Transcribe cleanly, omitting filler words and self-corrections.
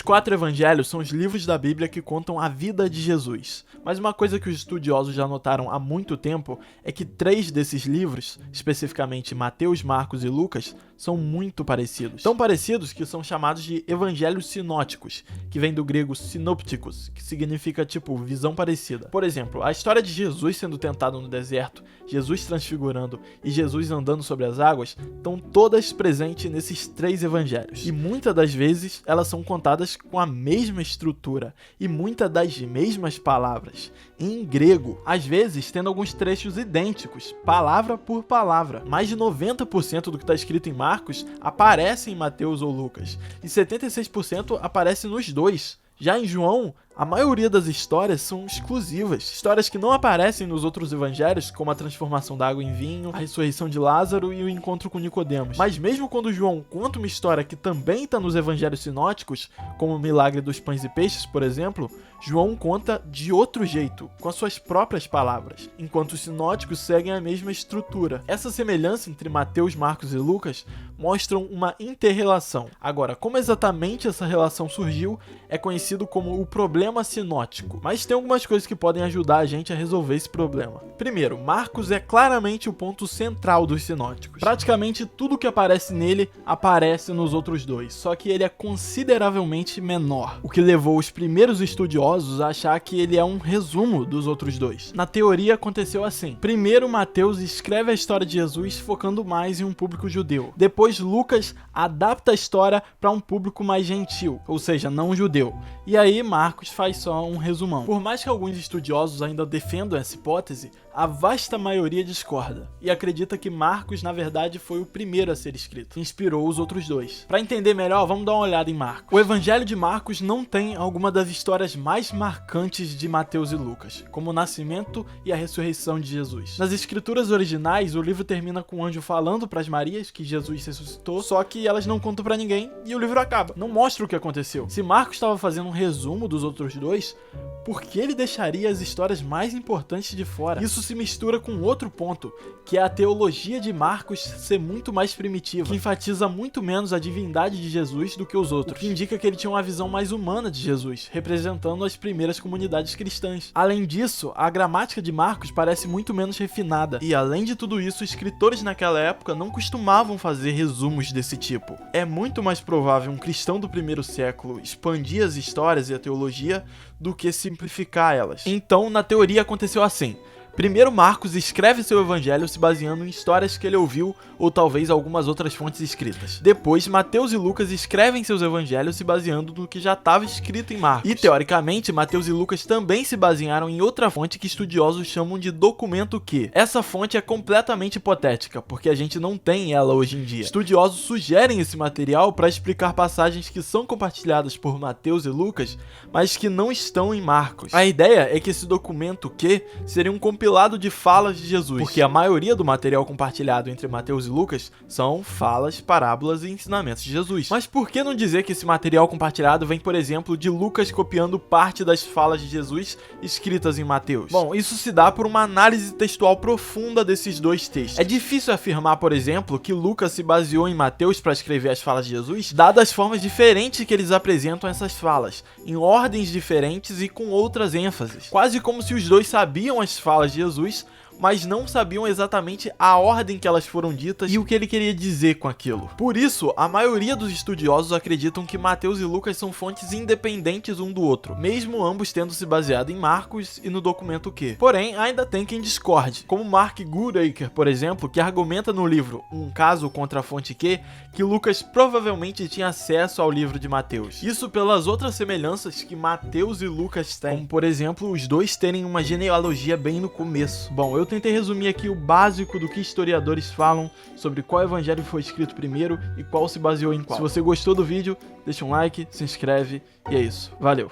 4 evangelhos são os livros da Bíblia que contam a vida de Jesus. Mas uma coisa que os estudiosos já notaram há muito tempo é que 3 desses livros, especificamente Mateus, Marcos e Lucas, são muito parecidos. Tão parecidos que são chamados de evangelhos sinóticos, que vem do grego sinopticos, que significa tipo visão parecida. Por exemplo, a história de Jesus sendo tentado no deserto, Jesus transfigurando e Jesus andando sobre as águas estão todas presentes nesses 3 evangelhos. E muitas das vezes elas são contadas com a mesma estrutura e muitas das mesmas palavras, em grego, às vezes tendo alguns trechos idênticos, palavra por palavra. Mais de 90% do que está escrito em Marcos aparece em Mateus ou Lucas, e 76% aparece nos dois. Já em João, a maioria das histórias são exclusivas, histórias que não aparecem nos outros evangelhos, como a transformação da água em vinho, a ressurreição de Lázaro e o encontro com Nicodemos. Mas mesmo quando João conta uma história que também está nos evangelhos sinóticos, como o milagre dos pães e peixes, por exemplo, João conta de outro jeito, com as suas próprias palavras, enquanto os sinóticos seguem a mesma estrutura. Essa semelhança entre Mateus, Marcos e Lucas mostram uma inter-relação. Agora, como exatamente essa relação surgiu, é conhecido como o problema sinótico, mas tem algumas coisas que podem ajudar a gente a resolver esse problema. Primeiro, Marcos é claramente o ponto central dos sinóticos. Praticamente tudo que aparece nele aparece nos outros dois, só que ele é consideravelmente menor, o que levou os primeiros estudiosos a achar que ele é um resumo dos outros dois. Na teoria aconteceu assim: primeiro Mateus escreve a história de Jesus focando mais em um público judeu, depois Lucas adapta a história para um público mais gentil, ou seja, não judeu, e aí Marcos faz só um resumão. Por mais que alguns estudiosos ainda defendam essa hipótese, a vasta maioria discorda e acredita que Marcos, na verdade, foi o primeiro a ser escrito, que inspirou os outros dois. Para entender melhor, vamos dar uma olhada em Marcos. O Evangelho de Marcos não tem alguma das histórias mais marcantes de Mateus e Lucas, como o nascimento e a ressurreição de Jesus. Nas escrituras originais, o livro termina com o anjo falando para as Marias que Jesus ressuscitou, só que elas não contam para ninguém e o livro acaba. Não mostra o que aconteceu. Se Marcos estava fazendo um resumo dos outros dois, por que ele deixaria as histórias mais importantes de fora? Isso se mistura com outro ponto, que é a teologia de Marcos ser muito mais primitiva, que enfatiza muito menos a divindade de Jesus do que os outros, o que indica que ele tinha uma visão mais humana de Jesus, representando as primeiras comunidades cristãs. Além disso, a gramática de Marcos parece muito menos refinada, e além de tudo isso, escritores naquela época não costumavam fazer resumos desse tipo. É muito mais provável um cristão do primeiro século expandir as histórias e a teologia do que simplificar elas. Então, na teoria aconteceu assim: primeiro Marcos escreve seu evangelho se baseando em histórias que ele ouviu ou talvez algumas outras fontes escritas. Depois, Mateus e Lucas escrevem seus evangelhos se baseando no que já estava escrito em Marcos. E, teoricamente, Mateus e Lucas também se basearam em outra fonte que estudiosos chamam de documento Q. Essa fonte é completamente hipotética, porque a gente não tem ela hoje em dia. Estudiosos sugerem esse material para explicar passagens que são compartilhadas por Mateus e Lucas, mas que não estão em Marcos. A ideia é que esse documento Q seria um compilado de falas de Jesus, porque a maioria do material compartilhado entre Mateus e Lucas são falas, parábolas e ensinamentos de Jesus. Mas por que não dizer que esse material compartilhado vem, por exemplo, de Lucas copiando parte das falas de Jesus escritas em Mateus? Bom, isso se dá por uma análise textual profunda desses dois textos. É difícil afirmar, por exemplo, que Lucas se baseou em Mateus para escrever as falas de Jesus, dadas as formas diferentes que eles apresentam essas falas, em ordens diferentes e com outras ênfases. Quase como se os dois sabiam as falas de Jesus, mas não sabiam exatamente a ordem que elas foram ditas e o que ele queria dizer com aquilo. Por isso, a maioria dos estudiosos acreditam que Mateus e Lucas são fontes independentes um do outro, mesmo ambos tendo se baseado em Marcos e no documento Q. Porém, ainda tem quem discorde, como Mark Goodacre, por exemplo, que argumenta no livro Um Caso contra a Fonte Q que Lucas provavelmente tinha acesso ao livro de Mateus. Isso pelas outras semelhanças que Mateus e Lucas têm, como por exemplo, os dois terem uma genealogia bem no começo. Bom, eu tentei resumir aqui o básico do que historiadores falam sobre qual evangelho foi escrito primeiro e qual se baseou em qual. Se você gostou do vídeo, deixa um like, se inscreve e é isso. Valeu!